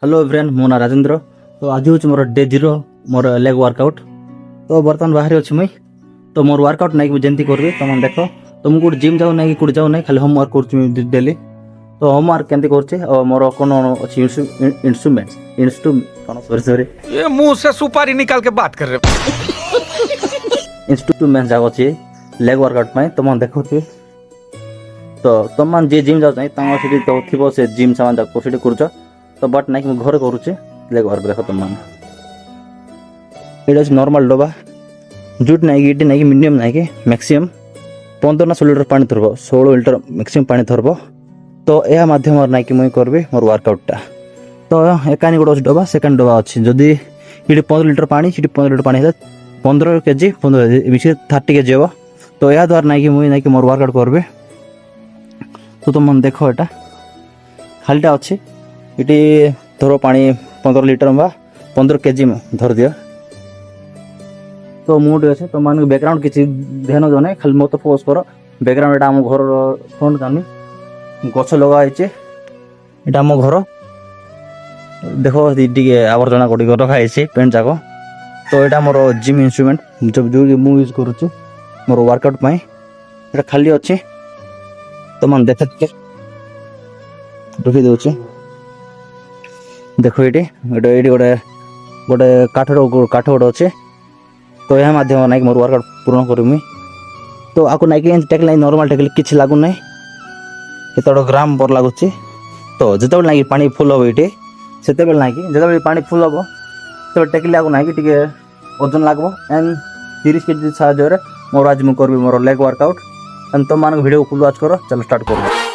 Hello everyone मो ना राजेंद्र। तो आज हूँ मोर डे 0 मोर लेग वर्कआउट। तो बर्तमान बाहर अच्छी मुई तो मोर वर्कआउट नहीं जमी करी तुम देख। तो मुझे जिम जाऊ ना कि जाऊ ना खाली होमवर्क कर डेली। तो होमवर्क केमती कर मोर कौन अच्छी इंस्ट्रूमेंट सॉरी सॉरी ये मुंह से सुपारी निकाल के बात कर रहे इंस्ट्रूमेंट जाक अच्छी लेग वर्कआउट में तुम देखो। तो तुम जी जिम जाऊ तो थी से जिम सामान जाक कर तो बट नाइक मैं घर करुचे लेग वर्क देख तुम ये नॉर्मल डबा जुट नाइक ये नाइक मिनिमम नाइक मैक्सिमम 15 ना 16 लिटर पानी थरब 16 लिटर मैक्सिमम पानी थरब। तो यह माध्यम नाइक मुझे करबी मोर वर्कआउटा। तो एकानी गोटे डबा सेकेंड डबा अच्छी जदि ये 15 लिटर पानी ये 15 लिटर पानी 15 केजी 15 30 केजी हे। तो यह द्वारा नाइक मुझे नाइक मोर वर्कआउट करबी। तो तुम देख एटा खालीटा अच्छी ये धर पानी 15 लिटर बा 15 केजी में धर दिया। तो मुझे अच्छे तुम मान बैकग्राउंड किसी ध्यान दो ना खाली मत फोकस कर बैकग्राउंड एटा आम घर फ्रंट जानी गछ लगाई यहाँ आम घर देख टे आवर्जना गोटी रखाई पेंट जाक। तो यहाँ मोर जिम इंस्ट्रूमेंट जब जो मुझे यूज करुच्ची मोर वर्कआउट में ये खाली अच्छे। तो मैं देख रखी दूसरी देख ये गोटे गोटे काठ गोटे अच्छे। तो यह माध्यम नाइक मोर वर्कआउट पूर्ण करमी। तो आपको नाइक टेकल नॉर्मल टेकल किसी लगुना केत ग्राम पर लगुच। तो जिते नाइक पानी फुल हम ये से नाइक जो पानी फुल हम तो टेकले आपको नाइक टे ओजन लगे एंड 30 केजी साहय मोर आज मुझे करी मोर लेग वर्कआउट। एंड तुम मान भिडियो फुल वाच कर चलो स्टार्ट कर।